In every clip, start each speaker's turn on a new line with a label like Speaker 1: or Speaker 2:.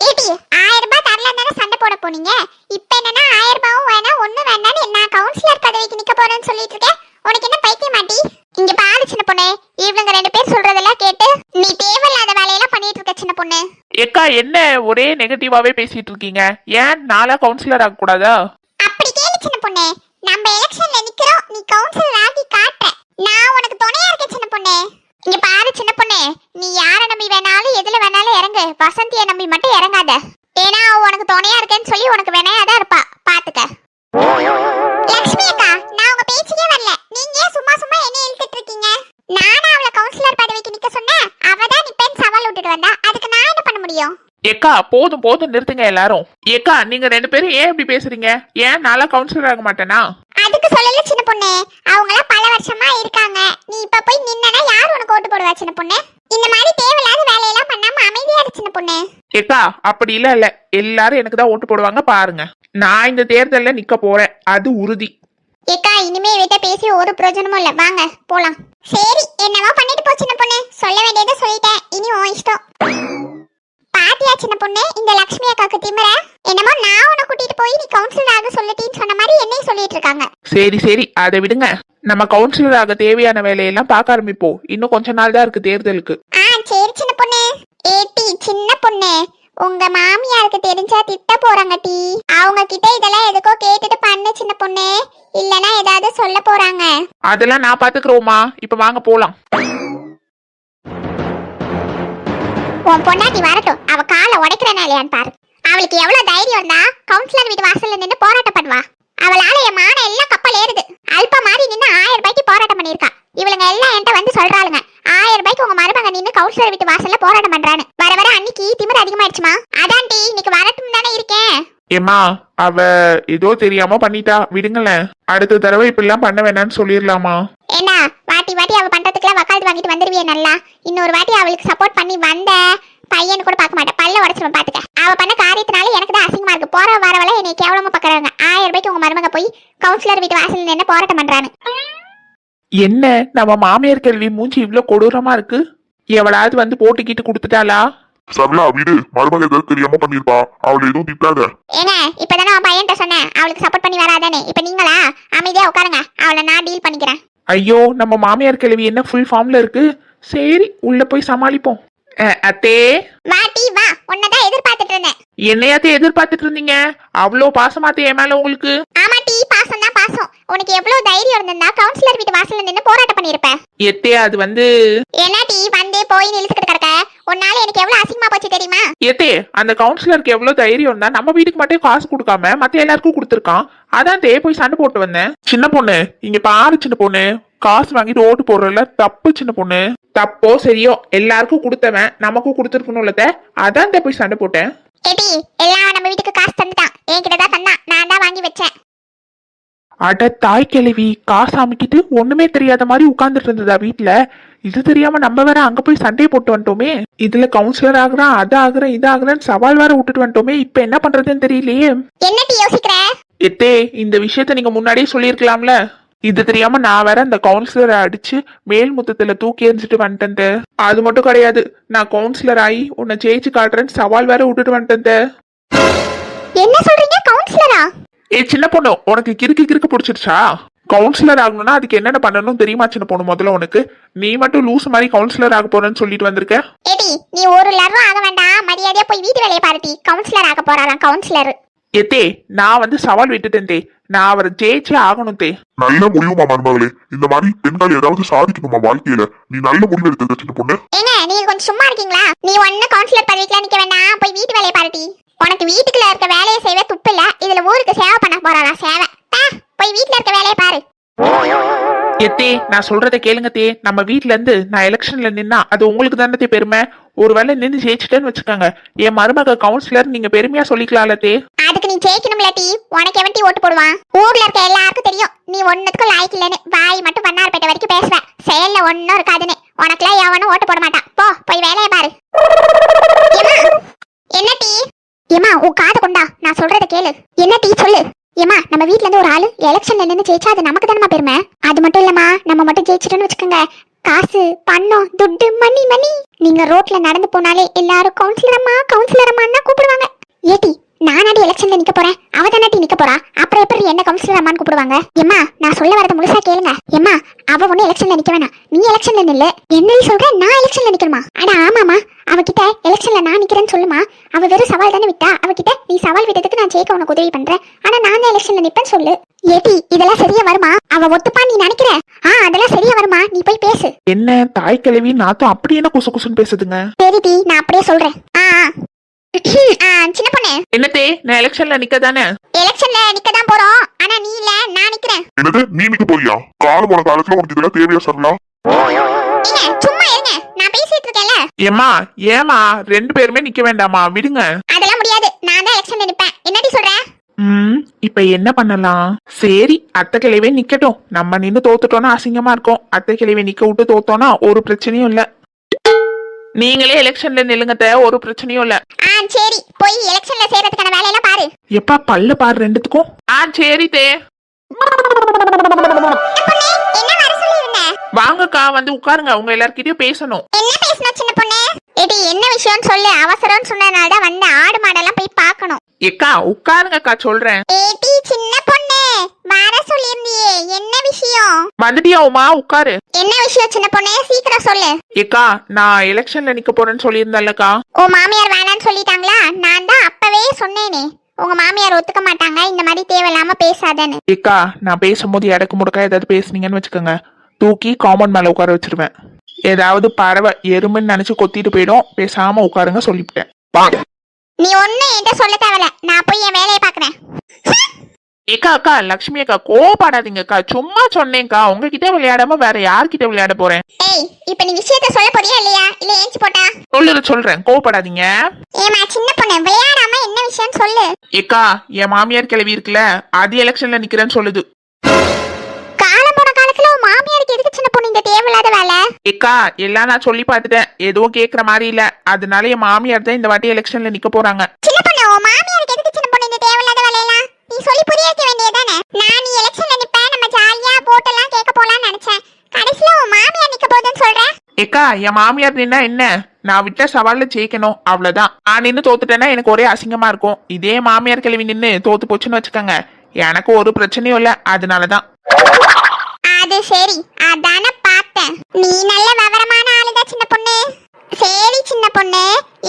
Speaker 1: ஏடி 1000 ரூபாய் தரலாம் தானே சண்டை போட போனீங்க. இப்போ என்னன்னா 1000 ரூபாயும் வேணா ஒண்ணு வேண்டான்னு நான் கவுன்சிலர் பதவிக்கு நிக்க போறேன்னு சொல்லிட்டு இருக்கேன். உனக்கு என்ன பைத்தியம் மாட்டி? இங்க பாரு சின்ன பொண்ணு, இவங்க ரெண்டு பேர் சொல்றதெல்லாம் கேட்டு நீ தேவையில்லாத வேலையெல்லாம் பண்ணிட்டு இருக்க சின்ன பொண்ணு.
Speaker 2: ஏக்கா என்ன ஒரே நெகட்டிவாவே பேசிட்டு இருக்கீங்க? ஏன் நாளா கவுன்சிலர் ஆக கூடாதா?
Speaker 1: அப்படி கேளு சின்ன பொண்ணு, நம்ம எலெக்ஷன்ல நிக்கிறோம், நீ கவுன்சிலர் ஆகி காட்டுற. நான் உனக்கு துணையா இருக்கேன் சின்ன பொண்ணு. இங்க பாரு சின்ன பொண்ணு, நீ யாரை நம்பி வேணாலும் எதுல வேணாலும் இறங்கு, வசந்தியை நம்பி மட்டும் இறங்காத. ஏன்னா அவ உனக்கு துணையா இருக்கேன்னு சொல்லி உனக்கு வினையாதான் இருப்பா, பாத்துக்க. லட்சுமி அக்கா, நான் உங்க பேச்சுக்கே வரல, நீங்க ஏன் சும்மா சும்மா என்ன இழுத்துட்டு இருக்கீங்க? நானா அவளை கவுன்சிலர் பதவிக்கு நிக்க சொன்னேன், அவதான் நிப்பேன்னு சவால் விட்டுட்டு வந்தா, அதுக்கு நான் என்ன பண்ண முடியும்?
Speaker 2: ஏக்கா போதும் போதும் நிறுத்துங்க எல்லாரும். ஏக்கா நீங்க ரெண்டு பேரும் ஏன் இப்படி பேசுறீங்க? ஏன் நாளா கவுன்சிலர் ஆக மாட்டேனா?
Speaker 1: அதுக்கு சொல்லல சின்ன பொண்ணு, அவங்களாம் பல வருஷமா இருக்காங்க. நீ இப்ப போய் நின்னா யார் உனக்கு ஓட்டு போடுவா சின்ன பொண்ணு? இந்த மாதிரி தேவையில்லாத வேலையெல்லாம் பண்ணாம அமைதியா இரு சின்ன பொண்ணு.
Speaker 2: ஏக்கா அப்படி இல்ல எல்லாரும் எனக்கு தான் ஓட்டு போடுவாங்க பாருங்க. நான் இந்த தேர்தல்ல நிக்க போறேன், அது உறுதி.
Speaker 1: ஏக்கா இனிமே விட்ட பேசி ஒரு பிரயோஜனமும் இல்ல, வாங்க போலாம். சரி என்னவோ பண்ணிட்டு போ சின்ன பொண்ணு, சொல்ல வேண்டியதை சொல்லிட்டேன், இனி உன் இஷ்டம். பாத்தியா சின்ன பொண்ணு, இந்த லட்சுமி அக்காக்கு திமிர? என்னமோ நான் உன்னை கூட்டிட்டு போய் நீ கவுன்சிலர் ஆக சொல்லிட்டேன்னு சொன்ன மாதிரி என்னையும் சொல்லிட்டு இருக்காங்க.
Speaker 2: சரி சரி அதை விடுங்க, நம்ம கவுன்சிலர் ஆக தேவையான வேலையெல்லாம் பார்க்க ஆரம்பிப்போம். இன்னும் கொஞ்ச நாள் தான் இருக்கு தேர்தலுக்கு.
Speaker 1: சரி சின்ன பொண்ணு. ஏட்டி சின்ன பொண்ணு, உங்க மாமியாருக்கு தெரிஞ்சா திட்ட போறாங்க டி. அவங்க கிட்ட இதெல்லாம் எதுக்கோ கேட்டுட்டு பண்ணு சின்ன பொண்ணு, இல்லனா ஏதாவது சொல்ல போறாங்க.
Speaker 2: அதெல்லாம் நான் பாத்துக்கிறோமா, இப்ப வாங்க போலாம்.
Speaker 1: உன் பொண்டாட்டி வரட்டும், அவ காலை உடைக்கிறனா இல்லையான்னு பாரு. அவளுக்கு எவ்வளவு தைரியம் இருந்தா கவுன்சிலர் வீட்டு வாசல்ல நின்று போராட்டம் பண்ணுவா. அவளால என் மான எல்லாம் கப்பல் ஏறுது. அல்ப மாதிரி நின்று 1000 ரூபாய்க்கு போராட்டம் பண்ணிருக்கா. இவளுங்க எல்லாம் என்கிட்ட வந்து சொல்றாளுங்க, 1000 ரூபாய்க்கு உங்க மருமக நின்று கவுன்சிலர் வீட்டு வாசல்ல போராட்டம் பண்றான்னு. வர வர அன்னைக்கு திமிர் அதிகமாயிடுச்சுமா. அதான் டி இன்னைக்கு வரட்டும் தானே இருக்கேன்.
Speaker 2: ஏமா அவ ஏதோ தெரியாம பண்ணிட்டா, விடுங்களேன். அடுத்த தடவை இப்படி எல்லாம் பண்ண வேணாம்னு சொல்லிடலாமா?
Speaker 1: என்ன வாட்டி வாட்டி அவ பண்றதுக்குலாம் வக்காலத்து வாங்கிட்டு வந்துருவியே நல்லா. இன்னொரு வாட்டி அவளுக்கு சப்போர்ட் பண்ணி வந்த பையனு கூட பார்க்க மாட்டேன், பல்ல உடச்சிருவேன் பாத்துக்க. அவ பண்ண காரியத்தினால எனக்கு தான் அசிங்கமா இருக்கு. போற வரவள என்னை கேவலமா பாக்குறாங்க. 1000 ரூபாய்க்கு உங்க மருமக போய் கவுன்சிலர் வீட்டு வாசல்ல நின்று போராட்டம் பண்றான்னு.
Speaker 2: என்ன நம்ம மாமியார் கேள்வி மூஞ்சி இவ்வளவு கொடூரமா இருக்கு? எவளாவது வந்து போட்டுக்கிட்டு கொடுத்துட்டாளா?
Speaker 3: சரளா வீடு, மருமக ஏதாவது தெரியாம பண்ணிருப்பா, அவளை எதுவும் திட்டாத.
Speaker 1: ஏங்க இப்பதானே அவன் பையன்ட்ட சொன்னேன் அவளுக்கு சப்போர்ட் பண்ணி வராதானே. இப்ப நீங்களா அமைதியா உட்காருங்க, அவளை நான் டீல் பண்ணிக்கிறேன்.
Speaker 2: ஐயோ நம்ம மாமியார் கேள்வி என்ன ஃபுல் ஃபார்ம்ல இருக்கு. சரி உள்ள போய் சமாளிப்போம். அத்தே
Speaker 1: வாட்டி வா, உன்னதான் எதிர்பார்த்துட்டு இருந்தேன்.
Speaker 2: என்னையாத்தே எதிர்பார்த்துட்டு இருந்தீங்க? அவ்வளோ பாசமாத்தே என் மேல உங்களுக்கு?
Speaker 1: ஆமா டி, பாசம் தான் பாசம். உனக்கு எவ்வளவு தைரியம் இருந்திருந்தா கவுன்சிலர் வீட்டு வாசல்ல நின்று போராட்டம் பண்ணிருப்ப.
Speaker 2: எத்தே அது வந்து
Speaker 1: என்ன டி வந்து போய் நிலுத்துக்கிட்டு கிடக்க? உன்னால எனக்கு எவ்வளவு அசிங்கமா போச்சு தெரியுமா?
Speaker 2: எத்தே அந்த கவுன்சிலருக்கு எவ்வளவு தைரியம் இருந்தா நம்ம வீட்டுக்கு மட்டும் காசு கொடுக்காம மத்த எல்லாருக்கும் கொடுத்துருக்கான். அதான் தே போய் சண்டை போட்டு வந்தேன். சின்ன பொண்ணு இங்க பாரு சின்ன பொண்ணு, காசு வாங்கிட்டு ஓட்டு போடுறல தப்பு சின்ன பொண்ணு. தப்போ சரியோ எல்லாருக்கும் கொடுத்தவன் நமக்கும் கொடுத்துருக்கணும்ல, அதான் போய் சண்டை போட்டேன்.
Speaker 1: ஏடி எல்லாம் நம்ம வீட்டுக்கு காசு தந்துட்டான், என்கிட்ட தான் தந்தான், நான் தான் வாங்கி வச்சேன்.
Speaker 2: அட தாய் கிழவி, காசு அமைக்கிட்டு ஒண்ணுமே தெரியாத மாதிரி உட்கார்ந்துட்டு இருந்ததா வீட்டுல. இது தெரியாம நம்ம வேற அங்க போய் சண்டையை போட்டு வந்துட்டோமே. இதுல கவுன்சிலர் ஆகுறான், அது ஆகுறேன், இது ஆகுறேன்னு சவால் வேற விட்டுட்டு வந்துட்டோமே. இப்ப என்ன பண்றதுன்னு தெரியலையே.
Speaker 1: என்ன டி யோசிக்கிற?
Speaker 2: எத்தே இந்த விஷயத்த நீங்க முன்னாடியே சொல்லிருக்கலாம்ல. இது தெரியாம நான் வேற அந்த கவுன்சிலரை அடிச்சு மேல் முத்தத்துல தூக்கி எறிஞ்சிட்டு வந்துட்டேன். அது மட்டும் கிடையாது, நான் கவுன்சிலர் ஆகி உன்னை ஜெயிச்சு காட்டுறேன்னு சவால் வேற விட்டுட்டு வந்துட்டேன்.
Speaker 1: என்ன சொல்றீங்க? கவுன்சிலரா?
Speaker 2: சின்ன பொண்ணு உனக்கு கிறுக்கு பிடிச்சிருச்சா? கவுன்சிலர் ஆகணும்னா அதுக்கு என்னென்ன பண்ணணும் தெரியுமா சின்ன பொண்ணு? முதல்ல உனக்கு நீ மட்டும் லூஸ் மாதிரி கவுன்சிலர் ஆக போறேன்னு சொல்லிட்டு வந்திருக்க.
Speaker 1: ஏடி நீ ஒரு லரும் ஆக வேண்டாம், மரியாதையா போய் வீட்டு வேலையை பாருடி. கவுன்சிலர் ஆக போறாராம் கவுன்சிலர்.
Speaker 2: எத்தே நான் வந்து சவால் விட்டுட்டேன் தே, நான் அவரை ஜெயிச்சே ஆகணும் தே.
Speaker 3: நல்ல முடிவுமா மருமகளே, இந்த மாதிரி பெண்கள் ஏதாவது சாதிக்கணுமா வாழ்க்கையில? நீ நல்ல முடிவு எடுத்தது சின்ன பொண்ணு.
Speaker 1: ஏங்க நீங்க கொஞ்சம் சும்மா இருக்கீங்களா? நீ ஒண்ணு கவுன்சிலர் பதவிக்குலாம் நிக்க வேண்டாம், போய் வீட்டு வேலையை பாருடி. உனக்கு வீட்டுக்குள்ள இருக்க வேலையை செய்வே துப்பு இல்ல, இதுல ஊருக்கு சேவை பண்ண போறாளா சேவை? போய் வீட்டுல இருக்க வேலையை பாரு.
Speaker 2: எத்தே நான் சொல்றத கேளுங்க தே, நம்ம வீட்ல இருந்து நான் எலெக்ஷன்ல நின்னா அது உங்களுக்கு தானே பெருமை. ஒருவேளை நின்று ஜெயிச்சுட்டேன்னு வச்சுக்கோங்க, என் மருமக கவுன்சிலர் நீங்க பெருமையா சொல்லிக்கலாம்ல தே.
Speaker 1: அதுக்கு நீ ஜெயிக்கணும்ல டி, உனக்கு எவன் டி ஓட்டு போடுவான்? ஊர்ல இருக்க எல்லாருக்கும் தெரியும் நீ ஒன்னுக்கும் லாய்க்கு இல்லன்னு. வாய் மட்டும் வண்ணாரப்பேட்டை வரைக்கும் பேசுவ, செயல்ல ஒன்னும் இருக்காதுன்னு. உனக்குலாம் எவனும் ஓட்டு போட மாட்டான், போ போய் வேலையை பாரு. என்ன டி? ஏமா உன் காது கொண்டா, நான் சொல்றத கேளு. என்ன டி சொல்லு. ஏமா நம்ம வீட்ல இருந்து ஒரு ஆளு எலெக்ஷன்ல நின்னு ஜெயிச்சா அது நமக்கு தானமா பெருமை. அது மட்டும் இல்லம்மா, நம்ம மட்டும் ஜெயிச்சிட்டோன்னு வச்சுக்கோங்க, காசு பணம் துட்டு மணி மணி. நீங்க ரோட்ல நடந்து போனாலே எல்லாரும் கவுன்சிலரம்மா கவுன்சிலரம்மா தான் கூப்பிடுவாங்க. போறா, அப்புறம் எப்படி என்ன கவுன்சிலர் அம்மான்னு கூப்பிடுவாங்க? எம்மா நான் சொல்ல வரத முழுசா கேளுங்க. எம்மா அவ ஒண்ணு எலெக்ஷன்ல நிக்க வேணாம், நீ எலெக்ஷன்ல நில்லு. என்னடி சொல்ற, நான் எலெக்ஷன்ல நிக்கணுமா? அட ஆமாமா, அவகிட்ட எலெக்ஷன்ல நான் நிக்கிறேன்னு சொல்லுமா. அவ வெறும் சவால் தானே விட்டா, அவகிட்ட நீ சவால் விட்டதுக்கு நான் ஜெயிக்க உனக்கு உதவி பண்றேன், ஆனா நான் தான் எலெக்ஷன்ல நிப்பேன்னு சொல்லு. ஏடி இதெல்லாம் சரியா வருமா? அவ ஒத்துப்பா நீ நினைக்கிற? அதெல்லாம் சரியா வருமா? நீ போய் பேசு.
Speaker 2: என்ன தாய் கிழவி நாத்தம் அப்படி என்ன குசு குசுன்னு பேசுதுங்க?
Speaker 1: சரிடி நான் அப்படியே சொல்றேன். சின்ன பொண்ணு,
Speaker 2: என்னத்தே நான் எலெக்ஷன்ல நிக்க தானே?
Speaker 1: எலெக்ஷன்ல நிக்க தான் போறோம், ஆனா நீ இல்ல நான் நிக்கிறேன்.
Speaker 3: என்னது நீ நிக்க போறியா? காலம் போன காலத்துல உனக்கு இதெல்லாம் தேவையா சரலா?
Speaker 1: ஏங்க சும்மா இருங்க, நான் பேசிட்டு இருக்கேன்ல.
Speaker 2: ஏமா ஏமா 2 பேருமே நிக்க வேண்டாமா, விடுங்க.
Speaker 1: அதெல்லாம் முடியாது, நான் தான் எலெக்ஷன்ல நிப்பேன். என்னடி சொல்ற?
Speaker 2: இப்ப என்ன பண்ணலாம்? சரி அத்தை கிழவே நிக்கட்டும். நம்ம நின்னு தோத்துட்டோம்னா அசிங்கமா இருக்கும். அத்தை கிழவே நிக்க விட்டு தோத்தோம்னா ஒரு பிரச்சனையும் இல்ல. நீங்களே எலெக்ஷன்ல நில்லுங்கத்த, ஒரு பிரச்சனையும் இல்ல.
Speaker 1: சரி போய் எலெக்ஷன்ல சேர்றதுக்கான வேலையெல்லாம் பாரு.
Speaker 2: எப்பா பல்ல பாரு ரெண்டுத்துக்கும். சரி தே.
Speaker 1: என்ன வர சொல்லிருந்த?
Speaker 2: வாங்கக்கா வந்து உட்காருங்க, உங்க எல்லார்கிட்டயும் பேசணும்.
Speaker 1: என்ன பேசணும் சின்ன பொண்ணு? ஏடி என்ன விஷயம்னு சொல்லு. அவசரம்னு சொன்னனால தான் வந்த. ஆடு மாடெல்லாம் போய் பார்க்கணும்.
Speaker 2: ஏக்கா உட்காருங்கக்கா சொல்றேன்.
Speaker 1: ஏடி சின்ன பொண்ணு வர சொல்லிருந்தியே, என்ன விஷயம்?
Speaker 2: வந்துட்டியா உமா, உட்காரு.
Speaker 1: என்ன விஷயம் சின்ன பொண்ணு, சீக்கிரம் சொல்லு.
Speaker 2: ஏக்கா நான் எலெக்ஷன்ல நிக்க போறேன்னு சொல்லியிருந்தேன்லக்கா.
Speaker 1: ஓ மாமியார் வேணான்னு சொல்லிட்டாங்களா? நான் தான் அப்பவே சொன்னேனே உங்க மாமியார் ஒத்துக்க மாட்டாங்க, இந்த மாதிரி தேவையில்லாம பேசாதன்னு.
Speaker 2: ஏக்கா நான் பேசும்போது இடக்கு முடக்கா ஏதாவது பேசுனீங்கன்னு வச்சுக்கோங்க, தூக்கி காமன் மேல உட்கார வச்சிருவேன். ஏதாவது பறவை எறும்புன்னு நினைச்சு கொத்திட்டு போயிடும். பேசாம உட்காருங்க சொல்லிவிட்டேன்.
Speaker 1: நீ ஒண்ணு என்கிட்ட சொல்ல தேவையில்ல, நான் போய் என் வேலையை பாக்குறேன்.
Speaker 2: ஏக்கா அக்கா லக்ஷ்மி அக்கா கோவப்படாதீங்கக்கா, சும்மா சொன்னேன்க்கா. உங்ககிட்ட விளையாடாம வேற யார்கிட்ட விளையாட போறேன்?
Speaker 1: ஏய் இப்ப நீ விஷயத்த சொல்ல போறியா இல்லையா, இல்ல ஏஞ்சி போட்டா?
Speaker 2: சொல்றேன் கோவப்படாதீங்க.
Speaker 1: ஏமா சின்ன பொண்ணு விளையாடாம என்ன விஷயம் சொல்லு.
Speaker 2: ஏக்கா என் மாமியார் கிழவி இருக்குல்ல, அது எலெக்ஷன்ல நிக்கிறேன்னு சொல்லுது.
Speaker 1: காலம் போன காலத்துல உன் மாமியாருக்கு எதுக்கு சின்ன பொண்ணு இந்த தேவையில்லாத வேலை?
Speaker 2: ஏக்கா எல்லாம் நான் சொல்லி பார்த்துட்டேன், எதுவும் கேக்குற மாதிரி இல்ல. அதனால என் மாமியார் தான் இந்த வாட்டி எலெக்ஷன்ல நிக்க போறாங்க.
Speaker 1: சின்ன பொண்ணு உன் மாமியாருக்கு எதுக்கு சின்ன பொண்ணு இந்த தேவையில்லாத வேலையெல்லாம்? நீ சொல்லி புரிய வைக்க வேண்டியதானே. நான் நீ எலெக்ஷன்ல நிப்ப, நம்ம ஜாலியா போட்டெல்லாம் கேட்க போலாம்னு நினைச்சேன். கடைசில உன் மாமியார் நிக்க போகுதுன்னு சொல்ற.
Speaker 2: ஏக்கா என் மாமியார் நின்னா என்ன, நான் விட்ட சவால்ல ஜெயிக்கணும் அவ்வளவுதான். நான் நின்னு தோத்துட்டேன்னா எனக்கு ஒரே அசிங்கமா இருக்கும். இதே மாமியார் கிழவி நின்னு தோத்து போச்சுன்னு வச்சுக்கோங்க, எனக்கு ஒரு பிரச்சனையும் இல்ல. அதனாலதான்.
Speaker 1: அது சரி, அதான பார்த்தேன். நீ நல்ல விவரமான ஆளுதான் சின்ன பொண்ணு. சரி சின்ன பொண்ணு,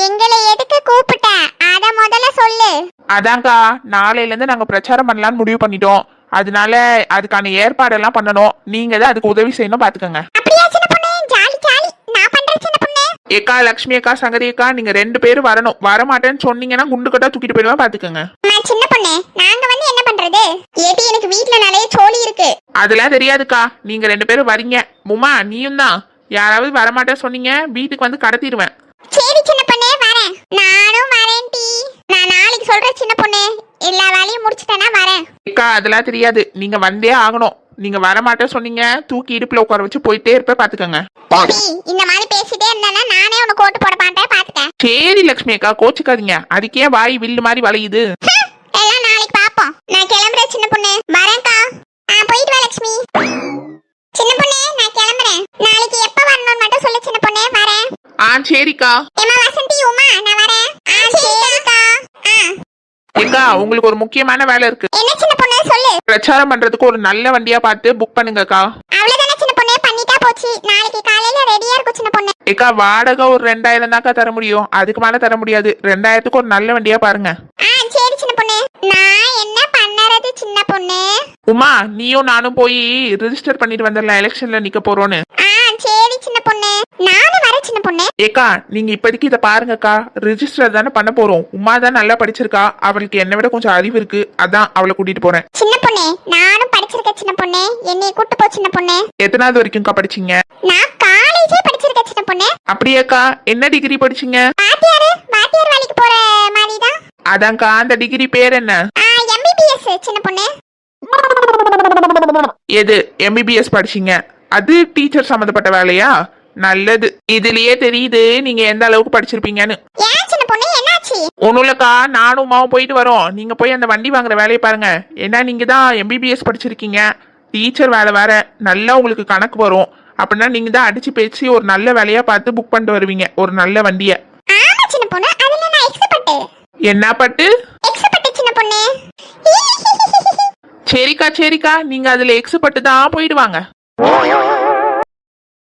Speaker 1: எங்களை எதுக்கு கூப்பிட்ட அத முதல்ல சொல்லு.
Speaker 2: அதான்க்கா நாளையில இருந்து நாங்க பிரச்சாரம் பண்ணலாம்னு முடிவு பண்ணிட்டோம். அதனால அதுக்கான ஏற்பாடெல்லாம் பண்ணணும். நீங்க தான் அதுக்கு உதவி செய்யணும், பாத்துக்கோங்க.
Speaker 1: அப்படியே சின்ன பொண்ணு, ஜாலி ஜாலி, நான் பண்றேன் சின்ன பொண்ணு.
Speaker 2: ஏக்கா லக்ஷ்மி அக்கா சங்கரி அக்கா நீங்க 2 பேரும் வரணும். வரமாட்டேன்னு சொன்னீங்கன்னா குண்டு கட்டா தூக்கிட்டு போயிடுவேன், பாத்துக்கோங்க.
Speaker 1: சின்ன பொண்ணு நாங்க வந்து என்ன பண்றது? ஏடி எனக்கு வீட்ல நிறைய சோலி இருக்கு.
Speaker 2: அதெல்லாம் தெரியாதுக்கா, நீங்க 2 பேரும் வரீங்க. உமா நீயும் தான். யாராவது வரமாட்டேன்னு சொன்னீங்க, வீட்டுக்கு வந்து கடத்திடுவேன்.
Speaker 1: சரி சின்ன பொண்ணு வரேன். நானும் வரேன் டி. நான் நாளைக்கு சொல்றேன் சின்ன பொண்ணு, எல்லா வேலையும் முடிச்சிட்டேனா வரேன்.
Speaker 2: அக்கா அதெல்லாம் தெரியாது, நீங்க வந்தே ஆகணும். நீங்க வரமாட்டேன்னு சொன்னீங்க, தூக்கி இடுப்புல உட்கார வச்சு போயிட்டே இருப்ப, பாத்துக்கோங்க.
Speaker 1: இந்த மாதிரி பேசிட்டே இருந்தா நானே உனக்கு ஓட்டு போட மாட்டேன், பாத்துக்க.
Speaker 2: சரி லக்ஷ்மி அக்கா கோச்சுக்காதீங்க, அதுக்கே வாய் வில்லு மாதிரி வளையுது.
Speaker 1: எல்லாம் நாளைக்கு பாப்போம். நான் கிளம்புறேன் சின்ன பொண்ணு, வரேன்க்கா. போயிட்டு வா லட்சுமி. சின்ன பொண்ணு நான் கிளம்புறேன். நாளைக்கு எப்ப வரணும்னு மட்டும் சொல்லு சின்ன பொண்ணு, வரேன்.
Speaker 2: சரிக்கா.
Speaker 1: ஏமா வசந்தி உமா நான் வரேன். சரிக்கா.
Speaker 2: ஏக்கா உங்களுக்கு ஒரு முக்கியமான வேலை இருக்கு.
Speaker 1: என்ன சின்ன பொண்ணு சொல்லு.
Speaker 2: பிரச்சாரம் பண்றதுக்கு ஒரு நல்ல வண்டியா பார்த்து புக் பண்ணுங்கக்கா.
Speaker 1: அவ்வளவுதானே சின்ன பொண்ணு, பண்ணிட்டா போச்சு. நாளைக்கு காலையில ரெடியா இருக்கும் சின்ன பொண்ணு.
Speaker 2: ஏக்கா வாடகை ஒரு 2000 தாக்கா தர முடியும், அதுக்கு மேல தர முடியாது. 2000க்கு ஒரு நல்ல வண்டியா பாருங்க.
Speaker 1: சரி சின்ன பொண்ணு. நான் என்ன பண்ணறது சின்ன பொண்ணு?
Speaker 2: உமா நீயும் நானும் போய் ரெஜிஸ்டர் பண்ணிட்டு வந்துடலாம், எலெக்ஷன்ல நிக்க போறோன்னு.
Speaker 1: சரி சின்ன பொண்ணு, நானும் வரேன் சின்ன பொண்ணு.
Speaker 2: ஏக்கா நீங்க இப்போதைக்கு இதை பாருங்கக்கா, ரெஜிஸ்டர் தானே பண்ண போறோம். உமா தான் நல்லா படிச்சிருக்கா, அவளுக்கு என்னை விட கொஞ்சம் அறிவு இருக்கு, அதான் அவளை கூட்டிட்டு போறேன்.
Speaker 1: சின்ன பொண்ணு நானும் படிச்சிருக்கேன் சின்ன பொண்ணு, என்னைய கூட்டு போ சின்ன பொண்ணு.
Speaker 2: எத்தனாவது வரைக்கும்க்கா படிச்சீங்க?
Speaker 1: நான் காலேஜே படிச்சிருக்கேன் சின்ன பொண்ணு.
Speaker 2: அப்படியேக்கா என்ன டிகிரி படிச்சீங்க?
Speaker 1: வாத்தியார் வேலைக்கு போற மாதிரி தான்.
Speaker 2: அதான்க்கா அந்த டிகிரி பேர் என்ன?
Speaker 1: MBBS சின்ன பொண்ணு.
Speaker 2: எது MBBS படிச்சீங்க? அது டீச்சர் சம்பந்தப்பட்ட வேலையா? நல்லது. இதுலயே தெரியுது நீங்க எந்த அளவுக்கு படிச்சிருப்பீங்கன்னு.
Speaker 1: ஏன் சின்ன பொண்ணு என்னாச்சு?
Speaker 2: ஒண்ணும் இல்லக்கா, நானும் உமாவும் போயிட்டு வரோம். நீங்க போய் அந்த வண்டி வாங்குற வேலையை பாருங்க. ஏன்னா நீங்க தான் MBBS படிச்சிருக்கீங்க, டீச்சர் வேலை வேற, நல்லா உங்களுக்கு கணக்கு வரும். அப்படின்னா நீங்க தான் அடிச்சு பேசி ஒரு நல்ல வேலையா பார்த்து புக் பண்ணிட்டு வருவீங்க, ஒரு நல்ல வண்டிய.
Speaker 1: ஆமா சின்ன பொண்ணு, அதுல நான் எக்ஸ்பர்ட்.
Speaker 2: என்ன பட்டு?
Speaker 1: எக்ஸ்பர்ட் சின்ன பொண்ணு.
Speaker 2: சரிக்கா சரிக்கா நீங்க அதுல எக்ஸ் பட்டு தான் போயிடுவாங்க